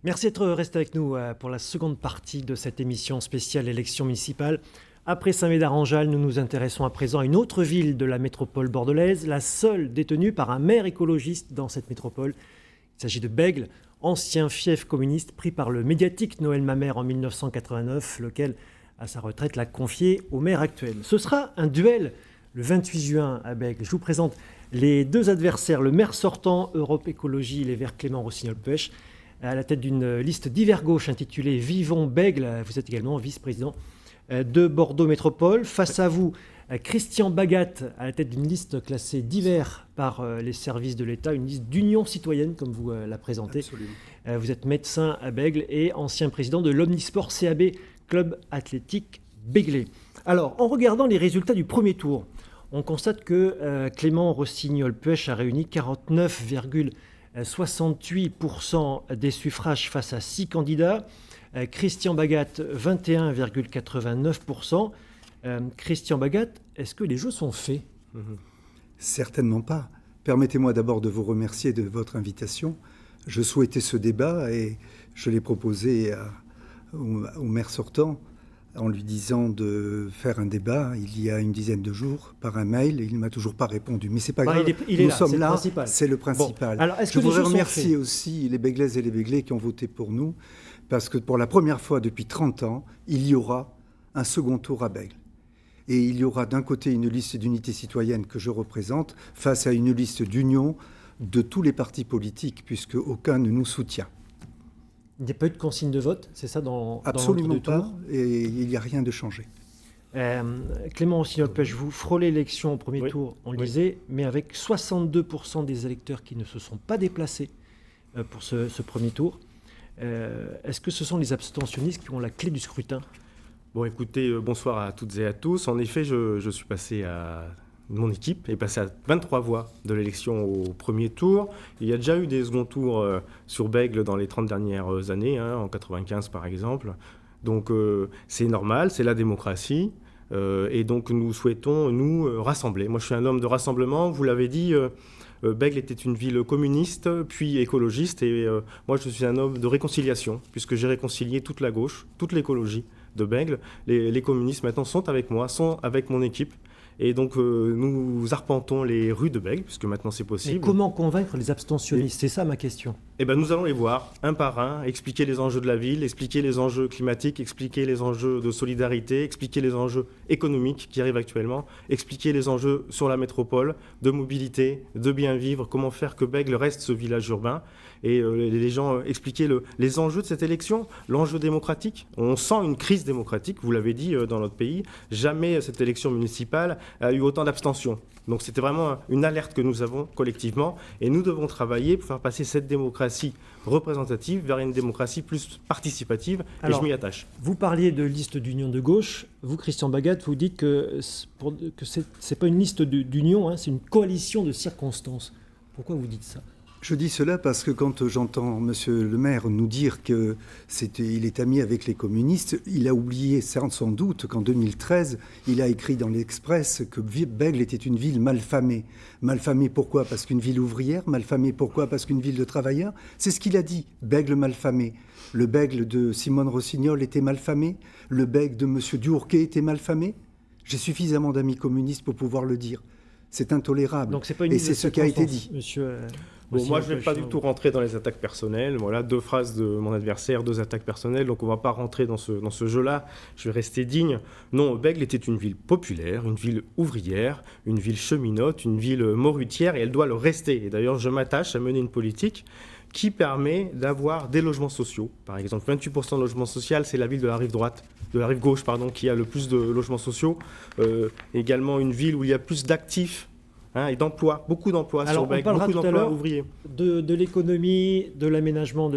Merci d'être resté avec nous pour la seconde partie de cette émission spéciale élection municipale. Après Saint-Médard-en-Jalles, nous nous intéressons à présent à une autre ville de la métropole bordelaise, la seule détenue par un maire écologiste dans cette métropole. Il s'agit de Bègles, ancien fief communiste pris par le médiatique Noël Mamère en 1989, lequel, à sa retraite, l'a confié au maire actuel. Ce sera un duel le 28 juin à Bègles. Je vous présente les deux adversaires, le maire sortant Europe Écologie Les Verts Clément Rossignol-Puech, à la tête d'une liste d'hiver gauche intitulée Vivons Bègles. Vous êtes également vice-président de Bordeaux Métropole. Face à vous, Christian Bagat, à la tête d'une liste classée d'hiver par les services de l'État, une liste d'union citoyenne, comme vous la présentez. Absolument. Vous êtes médecin à Bègles et ancien président de l'Omnisport CAB, club athlétique béglé. Alors, en regardant les résultats du premier tour, on constate que Clément Rossignol-Puech a réuni 49,68% des suffrages face à 6 candidats. Christian Bagat, 21,89%. Christian Bagat, est-ce que les jeux sont faits ? Certainement pas. Permettez-moi d'abord de vous remercier de votre invitation. Je souhaitais ce débat et je l'ai proposé au maire sortant en lui disant de faire un débat il y a une dizaine de jours par un mail et il ne m'a toujours pas répondu. Mais c'est pas grave, nous sommes là, c'est le principal. Bon, alors, je voudrais remercier aussi les Béglaises et les Béglés qui ont voté pour nous parce que pour la première fois depuis 30 ans, il y aura un second tour à Bègles. Et il y aura d'un côté une liste d'unité citoyenne que je représente face à une liste d'union de tous les partis politiques puisque aucun ne nous soutient. Il n'y a pas eu de consigne de vote, c'est ça dans Absolument pas, tour et il n'y a rien de changé. Clément Rossignol-Puech, vous frôlez l'élection au premier tour, on le disait, mais avec 62% des électeurs qui ne se sont pas déplacés pour ce premier tour. Est-ce que ce sont les abstentionnistes qui ont la clé du scrutin ? Bon, écoutez, bonsoir à toutes et à tous. En effet, je suis passé à... Mon équipe est passée à 23 voix de l'élection au premier tour. Il y a déjà eu des seconds tours sur Bègles dans les 30 dernières années, en 95 par exemple. Donc c'est normal, c'est la démocratie. Et donc nous souhaitons nous rassembler. Moi je suis un homme de rassemblement, vous l'avez dit, Bègles était une ville communiste, puis écologiste. Et moi je suis un homme de réconciliation, puisque j'ai réconcilié toute la gauche, toute l'écologie de Bègles. Les communistes maintenant sont avec moi, sont avec mon équipe. Et donc, nous arpentons les rues de Bègles, puisque maintenant c'est possible. Mais comment convaincre les abstentionnistes ? C'est ça ma question. Eh ben, nous allons les voir, un par un, expliquer les enjeux de la ville, expliquer les enjeux climatiques, expliquer les enjeux de solidarité, expliquer les enjeux économiques qui arrivent actuellement, expliquer les enjeux sur la métropole, de mobilité, de bien vivre, comment faire que Bègles reste ce village urbain. Et les gens expliquer les enjeux de cette élection, l'enjeu démocratique. On sent une crise démocratique, vous l'avez dit, dans notre pays. Jamais cette élection municipale a eu autant d'abstention. Donc c'était vraiment une alerte que nous avons collectivement. Et nous devons travailler pour faire passer cette démocratie représentative vers une démocratie plus participative. Alors, et je m'y attache. Vous parliez de liste d'union de gauche. Vous, Christian Bagat, vous dites que c'est pas une liste d'union, c'est une coalition de circonstances. Pourquoi vous dites ça ? Je dis cela parce que quand j'entends Monsieur le maire nous dire qu'il est ami avec les communistes, il a oublié sans doute qu'en 2013, il a écrit dans l'Express que Bègles était une ville malfamée. Malfamée pourquoi ? Parce qu'une ville ouvrière. Malfamée pourquoi ? Parce qu'une ville de travailleurs. C'est ce qu'il a dit, Bègles malfamée. Le Bègles de Simone Rossignol était malfamé. Le Bègles de Monsieur Duhourquet était malfamé. J'ai suffisamment d'amis communistes pour pouvoir le dire. C'est intolérable. Donc c'est pas une et c'est ce qui a été dit. Monsieur, bon, moi, je ne vais pas du tout rentrer dans les attaques personnelles. Voilà, 2 phrases de mon adversaire, 2 attaques personnelles. Donc, on ne va pas rentrer dans ce jeu-là. Je vais rester digne. Non, Bègles était une ville populaire, une ville ouvrière, une ville cheminote, une ville morutière, et elle doit le rester. Et d'ailleurs, je m'attache à mener une politique qui permet d'avoir des logements sociaux. Par exemple, 28% de logements sociaux, c'est la ville de la rive gauche, qui a le plus de logements sociaux. Également une ville où il y a plus d'actifs et d'emplois, beaucoup d'emplois sur Bègles, beaucoup d'emplois ouvriers. De l'économie, de l'aménagement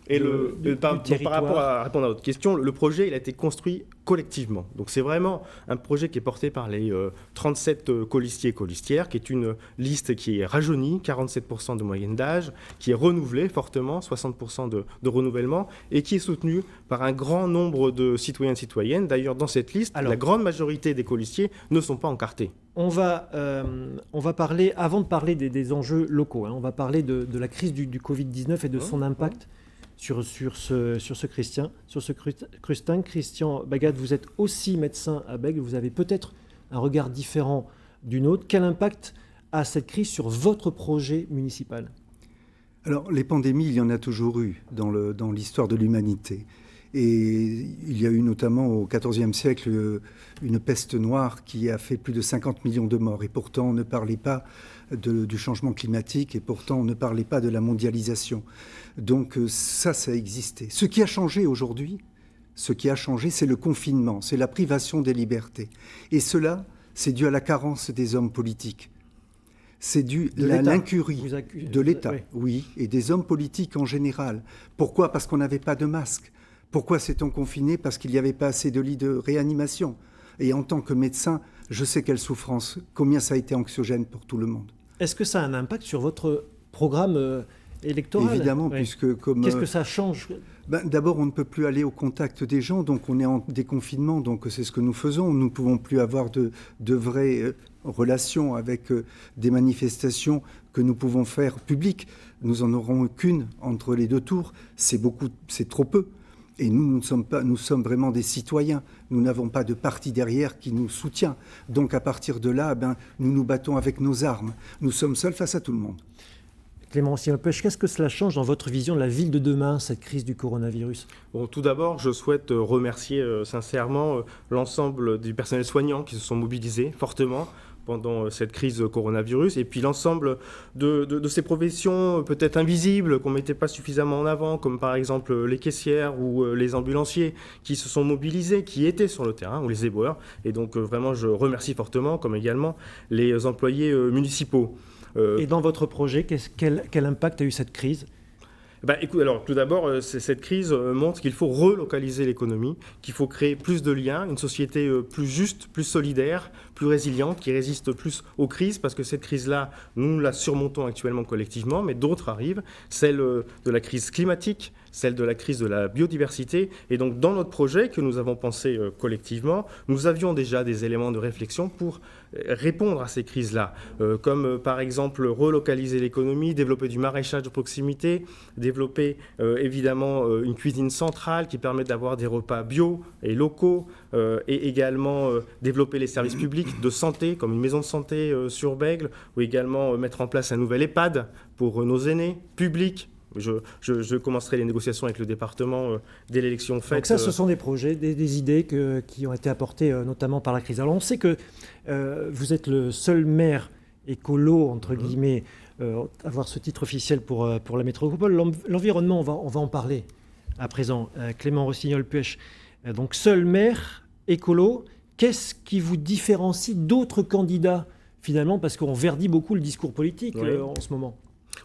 Et du par territoire. rapport à répondre à votre question, le projet il a été construit collectivement. Donc c'est vraiment un projet qui est porté par les 37 colistiers et colistières, qui est une liste qui est rajeunie, 47% de moyenne d'âge, qui est renouvelée fortement, 60% de renouvellement, et qui est soutenue par un grand nombre de citoyens et citoyennes. D'ailleurs, dans cette liste, la grande majorité des colistiers ne sont pas encartés. On va parler, avant de parler des enjeux locaux, on va parler de la crise du Covid-19 et de son impact sur ce crustin. Christian Bagat, vous êtes aussi médecin à Bègles, vous avez peut-être un regard différent du nôtre. Quel impact a cette crise sur votre projet municipal ? Alors, les pandémies, il y en a toujours eu dans l'histoire de l'humanité. Et il y a eu notamment au XIVe siècle une peste noire qui a fait plus de 50 millions de morts. Et pourtant, on ne parlait pas du changement climatique et pourtant, on ne parlait pas de la mondialisation. Donc ça a existé. Ce qui a changé aujourd'hui, c'est le confinement, c'est la privation des libertés. Et cela, c'est dû à la carence des hommes politiques. C'est dû à l'incurie de l'État, oui, et des hommes politiques en général. Pourquoi ? Parce qu'on n'avait pas de masque. Pourquoi s'est-on confiné ? Parce qu'il n'y avait pas assez de lits de réanimation. Et en tant que médecin, je sais quelle souffrance, combien ça a été anxiogène pour tout le monde. Est-ce que ça a un impact sur votre programme électoral ? Évidemment, puisque comme... Qu'est-ce que ça change ? D'abord, on ne peut plus aller au contact des gens, donc on est en déconfinement, donc c'est ce que nous faisons. Nous ne pouvons plus avoir de vraies relations avec des manifestations que nous pouvons faire publiques. Nous en aurons qu'une entre les deux tours, c'est trop peu. Et nous sommes vraiment des citoyens. Nous n'avons pas de parti derrière qui nous soutient. Donc à partir de là, nous nous battons avec nos armes. Nous sommes seuls face à tout le monde. Clément Rossignol-Puech, qu'est-ce que cela change dans votre vision de la ville de demain, cette crise du coronavirus ? Bon, tout d'abord, je souhaite remercier sincèrement l'ensemble du personnel soignant qui se sont mobilisés fortement pendant cette crise coronavirus, et puis l'ensemble de ces professions peut-être invisibles qu'on ne mettait pas suffisamment en avant, comme par exemple les caissières ou les ambulanciers qui se sont mobilisés, qui étaient sur le terrain, ou les éboueurs. Et donc vraiment, je remercie fortement, comme également les employés municipaux. Et dans votre projet, quel impact a eu cette crise ? Écoute, alors tout d'abord, cette crise montre qu'il faut relocaliser l'économie, qu'il faut créer plus de liens, une société plus juste, plus solidaire, plus résiliente, qui résiste plus aux crises, parce que cette crise-là, nous la surmontons actuellement collectivement, mais d'autres arrivent, celle de la crise climatique, celle de la crise de la biodiversité. Et donc, dans notre projet que nous avons pensé collectivement, nous avions déjà des éléments de réflexion pour répondre à ces crises-là, comme par exemple relocaliser l'économie, développer du maraîchage de proximité, développer évidemment une cuisine centrale qui permet d'avoir des repas bio et locaux, et également développer les services publics de santé, comme une maison de santé sur Bègles, ou également mettre en place un nouvel EHPAD pour nos aînés publics. Je commencerai les négociations avec le département dès l'élection faite. Donc ça, ce sont des projets, des idées qui ont été apportées notamment par la crise. Alors on sait que vous êtes le seul maire écolo, entre guillemets, avoir ce titre officiel pour la métropole. L'environnement, on va en parler à présent. Clément Rossignol-Puech, donc seul maire écolo, qu'est-ce qui vous différencie d'autres candidats finalement, parce qu'on verdit beaucoup le discours politique en ce moment ?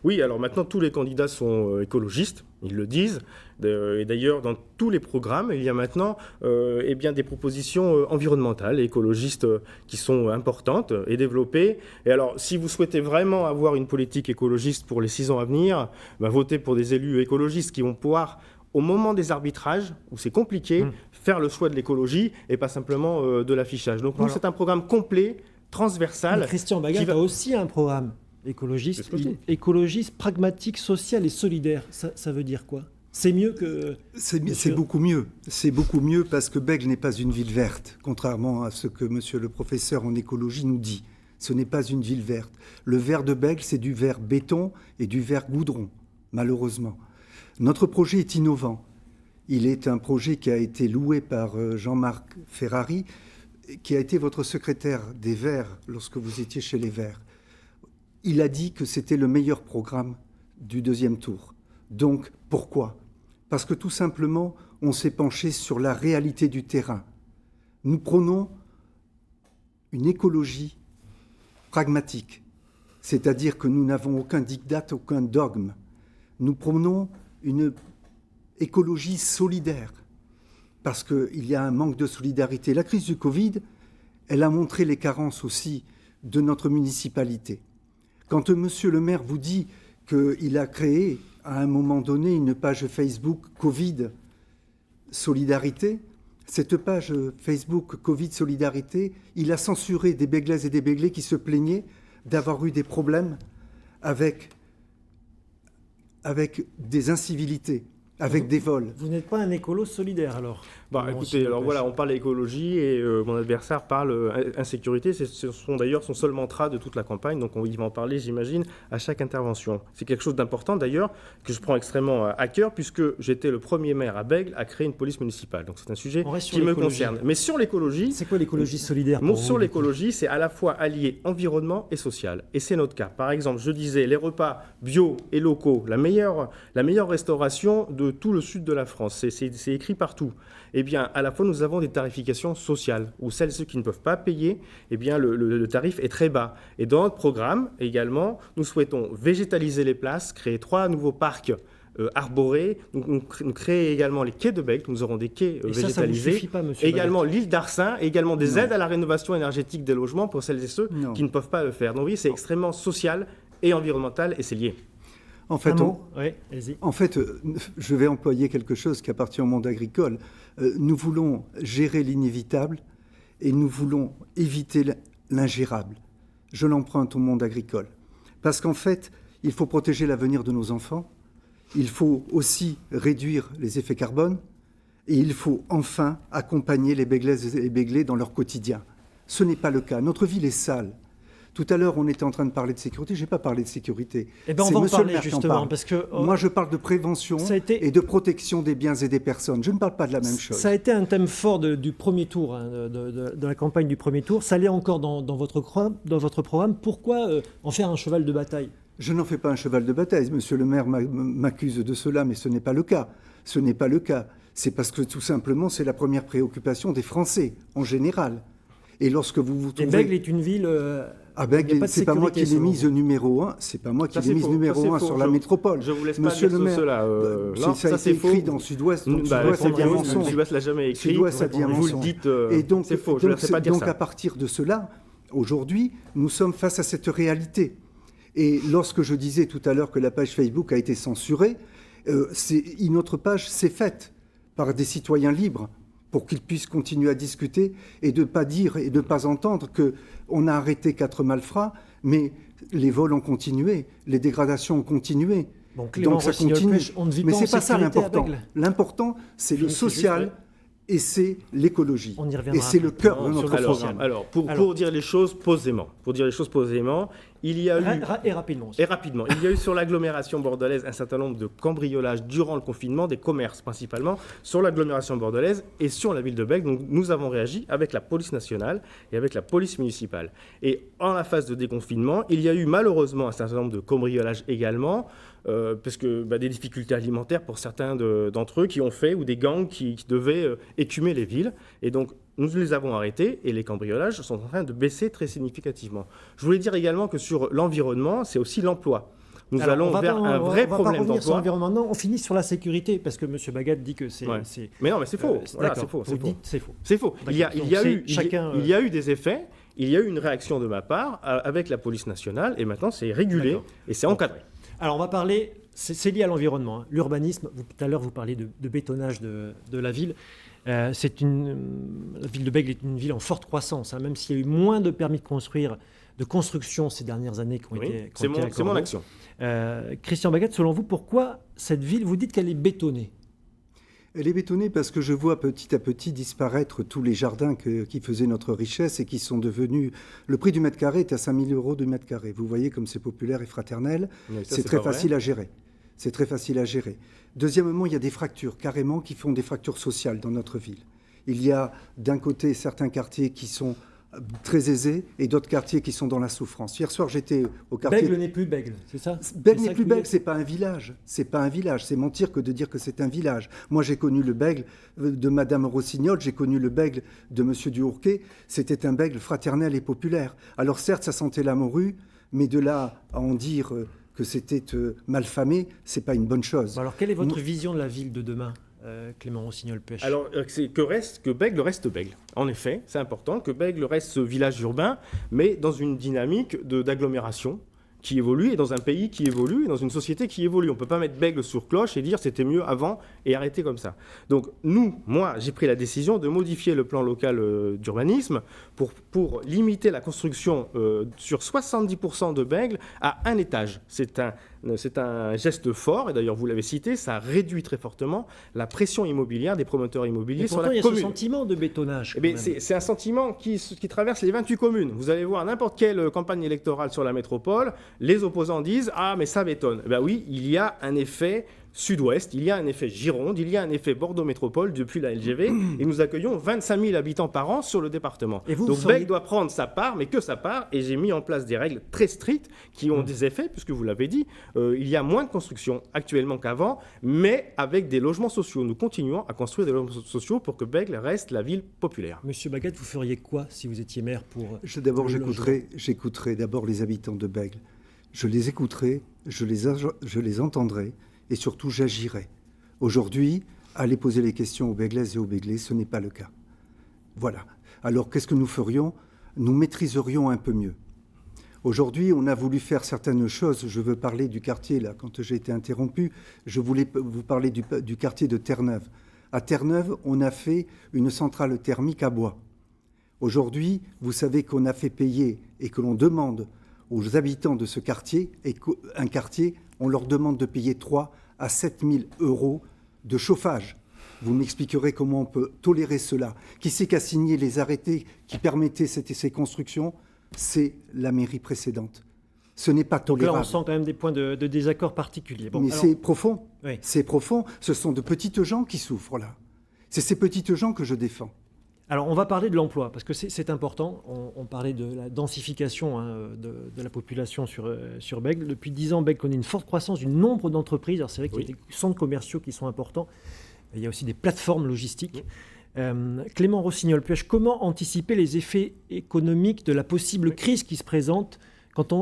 Oui, alors maintenant, tous les candidats sont écologistes, ils le disent. Et d'ailleurs, dans tous les programmes, il y a maintenant des propositions environnementales et écologistes qui sont importantes et développées. Et alors, si vous souhaitez vraiment avoir une politique écologiste pour les 6 ans à venir, votez pour des élus écologistes qui vont pouvoir, au moment des arbitrages, où c'est compliqué, faire le choix de l'écologie et pas simplement de l'affichage. Donc, nous, c'est un programme complet, transversal. Mais Christian Bagat a aussi un programme écologiste, pragmatique, social et solidaire. Ça veut dire quoi ? C'est mieux que... C'est beaucoup mieux. C'est beaucoup mieux parce que Bègles n'est pas une ville verte, contrairement à ce que monsieur le professeur en écologie nous dit. Ce n'est pas une ville verte. Le vert de Bègles, c'est du vert béton et du vert goudron, malheureusement. Notre projet est innovant. Il est un projet qui a été loué par Jean-Marc Ferrari, qui a été votre secrétaire des Verts lorsque vous étiez chez les Verts. Il a dit que c'était le meilleur programme du 2e tour. Donc, pourquoi ? Parce que tout simplement, on s'est penché sur la réalité du terrain. Nous prônons une écologie pragmatique, c'est-à-dire que nous n'avons aucun diktat, aucun dogme. Nous prônons une écologie solidaire, parce qu'il y a un manque de solidarité. La crise du Covid, elle a montré les carences aussi de notre municipalité. Quand monsieur le maire vous dit qu'il a créé à un moment donné une page Facebook Covid Solidarité, cette page Facebook Covid Solidarité, il a censuré des Béglaises et des Béglés qui se plaignaient d'avoir eu des problèmes avec des incivilités, avec des vols. Vous n'êtes pas un écolo solidaire alors? Écoutez, alors voilà, on parle écologie et mon adversaire parle insécurité. Ce sont d'ailleurs son seul mantra de toute la campagne, donc il va en parler, j'imagine, à chaque intervention. C'est quelque chose d'important d'ailleurs, que je prends extrêmement à cœur, puisque j'étais le premier maire à Bègles à créer une police municipale. Donc c'est un sujet qui me concerne. Mais sur l'écologie... C'est quoi l'écologie solidaire pour vous? Sur l'écologie, c'est à la fois allié environnement et social. Et c'est notre cas. Par exemple, je disais, les repas bio et locaux, la meilleure restauration de tout le sud de la France. C'est écrit partout. Eh bien, à la fois, nous avons des tarifications sociales, où celles et ceux qui ne peuvent pas payer, eh bien, le tarif est très bas. Et dans notre programme, également, nous souhaitons végétaliser les places, créer 3 nouveaux parcs arborés. Nous créer également les quais de Bègles, nous aurons des quais végétalisés. Ça ne suffit pas, monsieur également Bagat. l'île d'Arcin, également des aides à la rénovation énergétique des logements pour celles et ceux qui ne peuvent pas le faire. Donc, oui, c'est extrêmement social et environnemental, et c'est lié. En fait, oui, allez-y. En fait, je vais employer quelque chose qui appartient au monde agricole. Nous voulons gérer l'inévitable et nous voulons éviter l'ingérable. Je l'emprunte au monde agricole. Parce qu'en fait, il faut protéger l'avenir de nos enfants, il faut aussi réduire les effets carbone et il faut enfin accompagner les Béglaises et les Béglés dans leur quotidien. Ce n'est pas le cas. Notre ville est sale. Tout à l'heure, on était en train de parler de sécurité. Je n'ai pas parlé de sécurité. Eh ben, on va en parler justement. Parce que, moi, je parle de prévention et de protection des biens et des personnes. Je ne parle pas de la même chose. Ça a été un thème fort du premier tour, de la campagne du premier tour. Ça l'est encore dans votre programme. Pourquoi en faire un cheval de bataille? Je n'en fais pas un cheval de bataille. Monsieur le maire m'accuse de cela, mais ce n'est pas le cas. Ce n'est pas le cas. C'est parce que tout simplement, c'est la première préoccupation des Français, en général. Et lorsque vous vous trouvez... Et Bègles est une ville... Bègles, c'est pas moi qui l'ai mise numéro 1. C'est pas moi qui l'ai mise numéro 1 sur la métropole. Je vous laisse Monsieur pas dire cela. Non, ça a été écrit dans Sud-Ouest. Sud-Ouest a dit un mensonge. Sud-Ouest l'a jamais écrit. Sud-Ouest a dit un mensonge. Vous le dites. Et donc, c'est faux. Je ne laisserai pas dire ça. Donc à partir de cela, aujourd'hui, nous sommes face à cette réalité. Et lorsque je disais tout à l'heure que la page Facebook a été censurée, une autre page s'est faite par des citoyens libres, pour qu'ils puissent continuer à discuter et de ne pas dire et de ne pas entendre qu'on a arrêté 4 malfrats, mais les vols ont continué, les dégradations ont continué. Donc ça continue. Mais ce n'est pas ça l'important. L'important, c'est le social et c'est l'écologie. Et c'est le cœur de notre programme. Alors, pour dire les choses posément, il y a eu... Et rapidement. Il y a eu sur l'agglomération bordelaise un certain nombre de cambriolages durant le confinement, des commerces principalement, sur l'agglomération bordelaise et sur la ville de Bègles. Donc nous avons réagi avec la police nationale et avec la police municipale. Et en la phase de déconfinement, il y a eu malheureusement un certain nombre de cambriolages également, parce que des difficultés alimentaires pour certains d'entre eux qui ont fait, ou des gangs qui devaient écumer les villes. Et donc, nous les avons arrêtés et les cambriolages sont en train de baisser très significativement. Je voulais dire également que sur l'environnement, c'est aussi l'emploi. Nous allons vers un vrai problème d'emploi. Sur l'environnement. Non, on finit sur la sécurité, parce que M. Bagat dit que c'est... Ouais. Mais non, mais c'est faux. C'est faux. C'est faux. C'est faux. Il y a eu des effets, il y a eu une réaction de ma part avec la police nationale, et maintenant c'est régulé et c'est encadré. Alors on va parler, c'est lié à l'environnement, l'urbanisme. Tout à l'heure vous parliez de bétonnage de la ville. La ville de Bègles est une ville en forte croissance, même s'il y a eu moins de permis de construction ces dernières années qui ont été accordés. C'est mon action. Christian Bagat, selon vous, pourquoi cette ville, vous dites qu'elle est bétonnée? Elle est bétonnée parce que je vois petit à petit disparaître tous les jardins qui faisaient notre richesse et qui sont devenus... Le prix du mètre carré est à 5 000 € du mètre carré. Vous voyez comme c'est populaire et fraternel. C'est très facile à gérer. C'est très facile à gérer. Deuxièmement, il y a des fractures, carrément, qui font des fractures sociales dans notre ville. Il y a d'un côté certains quartiers qui sont très aisés et d'autres quartiers qui sont dans la souffrance. Hier soir, j'étais au quartier... Bègles n'est plus Bègles, c'est ça? Bègles n'est plus Bègles, c'est pas un village. C'est pas un village. C'est mentir que de dire que c'est un village. Moi, j'ai connu le Bègles de Madame Rossignol, j'ai connu le Bègles de Monsieur Duhourquet. C'était un Bègles fraternel et populaire. Alors certes, ça sentait la morue, mais de là à en dire que c'était malfamé, c'est pas une bonne chose. Alors, quelle est votre vision de la ville de demain, Clément Rossignol-Puech? Alors, c'est que Bègles reste Bègles. En effet, c'est important que Bègles reste ce village urbain, mais dans une dynamique d'agglomération qui évolue, et dans un pays qui évolue, et dans une société qui évolue. On ne peut pas mettre Bègles sur cloche et dire c'était mieux avant et arrêter comme ça. Donc moi, j'ai pris la décision de modifier le plan local d'urbanisme pour limiter la construction sur 70% de Bègles à un étage. C'est un geste fort, et d'ailleurs vous l'avez cité, ça réduit très fortement la pression immobilière des promoteurs immobiliers sur la commune. Il y a ce sentiment de bétonnage. C'est un sentiment qui traverse les 28 communes. Vous allez voir n'importe quelle campagne électorale sur la métropole, les opposants disent « Ah, mais ça bétonne ». Ben oui, il y a un effet sud-ouest, il y a un effet Gironde, il y a un effet Bordeaux Métropole depuis la LGV, et nous accueillons 25 000 habitants par an sur le département. Donc Bègles doit prendre sa part, mais que sa part, et j'ai mis en place des règles très strictes qui ont des effets, puisque vous l'avez dit, il y a moins de construction actuellement qu'avant, mais avec des logements sociaux. Nous continuons à construire des logements sociaux pour que Bègles reste la ville populaire. Monsieur Baguette, vous feriez quoi si vous étiez maire pour... J'écouterai d'abord les habitants de Bègles. Je les écouterai, je les entendrai, et surtout j'agirai. Aujourd'hui, aller poser les questions aux Bèglaises et aux Bèglais, ce n'est pas le cas. Voilà. Alors qu'est-ce que nous ferions? Nous maîtriserions un peu mieux. Aujourd'hui, on a voulu faire certaines choses. Je veux parler du quartier, là, quand j'ai été interrompu, je voulais vous parler du quartier de Terre-Neuve. À Terre-Neuve, on a fait une centrale thermique à bois. Aujourd'hui, vous savez qu'on a fait payer et que l'on demande aux habitants de ce quartier, et un quartier, on leur demande de payer 3 à 7 000 euros de chauffage. Vous m'expliquerez comment on peut tolérer cela. Qui c'est qui a signé les arrêtés qui permettaient ces constructions? C'est la mairie précédente. Ce n'est pas tolérable. Donc là, on sent quand même des points de désaccord particuliers. Mais c'est profond. Oui. C'est profond. Ce sont de petites gens qui souffrent là. C'est ces petites gens que je défends. Alors, on va parler de l'emploi, parce que c'est important. On parlait de la densification de la population sur Bègles. Depuis 10 ans, Bègles connaît une forte croissance du nombre d'entreprises. Alors, c'est vrai qu'il y a des centres commerciaux qui sont importants. Il y a aussi des plateformes logistiques. Clément Rossignol-Puech, comment anticiper les effets économiques de la possible crise qui se présente quand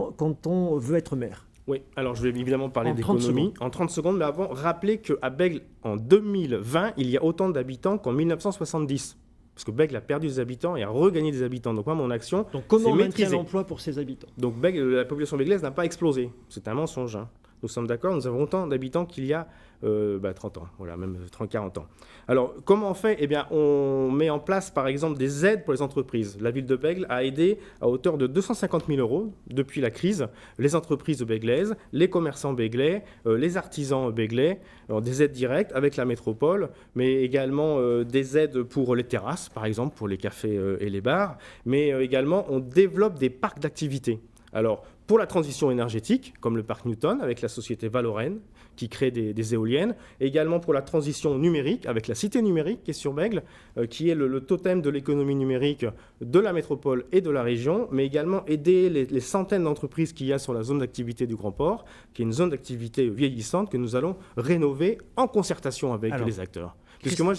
on veut être maire? Oui, alors je vais évidemment parler d'économie en 30 secondes, mais avant, rappelez qu'à Bègles, en 2020, il y a autant d'habitants qu'en 1970. Parce que Bègles a perdu des habitants et a regagné des habitants. Donc moi, mon action, donc comment on maintient l'emploi pour ces habitants? Donc la population bèglaise n'a pas explosé. C'est un mensonge. Nous sommes d'accord, nous avons autant d'habitants qu'il y a 30 ans, voilà, même 30-40 ans. Alors, comment on fait? Eh bien, on met en place, par exemple, des aides pour les entreprises. La ville de Bègles a aidé à hauteur de 250 000 euros depuis la crise les entreprises bèglaises, les commerçants bèglais, les artisans bèglais, des aides directes avec la métropole, mais également des aides pour les terrasses, par exemple, pour les cafés et les bars, mais également, on développe des parcs d'activités. Alors, pour la transition énergétique, comme le parc Newton avec la société Valorem, qui crée des éoliennes, et également pour la transition numérique avec la cité numérique qui est sur Bègles, qui est le totem de l'économie numérique de la métropole et de la région, mais également aider les centaines d'entreprises qu'il y a sur la zone d'activité du Grand Port, qui est une zone d'activité vieillissante que nous allons rénover en concertation avec les acteurs. Puisque moi,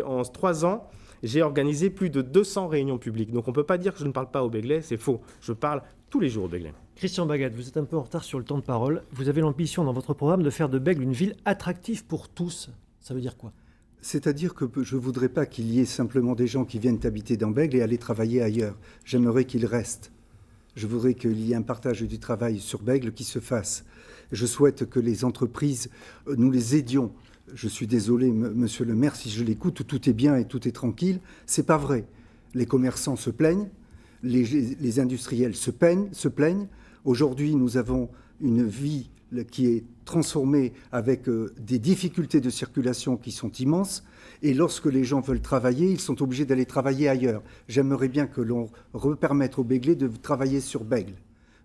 en 3 ans, j'ai organisé plus de 200 réunions publiques. Donc on ne peut pas dire que je ne parle pas aux Bèglais, c'est faux. Je parle tous les jours aux Bèglais. Christian Baguette, vous êtes un peu en retard sur le temps de parole. Vous avez l'ambition dans votre programme de faire de Bègles une ville attractive pour tous. Ça veut dire quoi? C'est-à-dire que je ne voudrais pas qu'il y ait simplement des gens qui viennent habiter dans Bègles et aller travailler ailleurs. J'aimerais qu'ils restent. Je voudrais qu'il y ait un partage du travail sur Bègles qui se fasse. Je souhaite que les entreprises, nous les aidions. Je suis désolé, monsieur le maire, si je l'écoute, tout est bien et tout est tranquille. C'est pas vrai. Les commerçants se plaignent, les industriels se plaignent. Aujourd'hui, nous avons une vie qui est transformée avec des difficultés de circulation qui sont immenses. Et lorsque les gens veulent travailler, ils sont obligés d'aller travailler ailleurs. J'aimerais bien que l'on repermette aux Bèglais de travailler sur Bègles,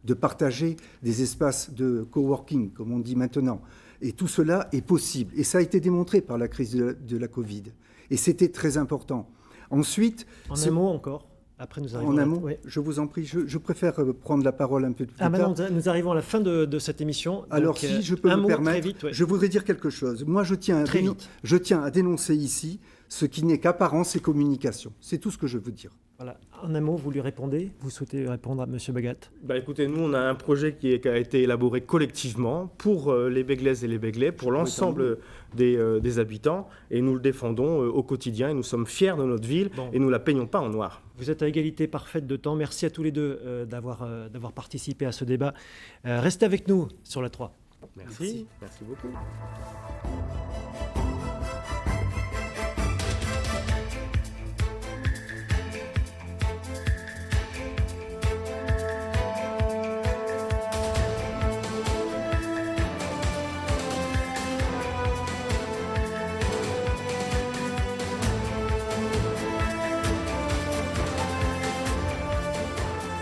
de partager des espaces de coworking, comme on dit maintenant. Et tout cela est possible. Et ça a été démontré par la crise de la Covid. Et c'était très important. Ensuite... un mot encore. Après, nous arrivons en un mot, je vous en prie, je préfère prendre la parole un peu plus tard. Maintenant, nous arrivons à la fin de cette émission. Alors, donc, si je peux me permettre, vite, je voudrais dire quelque chose. Moi, je tiens à dénoncer ici ce qui n'est qu'apparence et communication. C'est tout ce que je veux dire. Voilà. En un mot, vous lui répondez? Vous souhaitez répondre à M. Bagat? Écoutez, nous, on a un projet qui a été élaboré collectivement pour les Bèglaises et les Bèglais, pour l'ensemble des habitants, et nous le défendons au quotidien, et nous sommes fiers de notre ville, et nous ne la peignons pas en noir. Vous êtes à égalité parfaite de temps. Merci à tous les deux d'avoir participé à ce débat. Restez avec nous sur la 3. Merci beaucoup.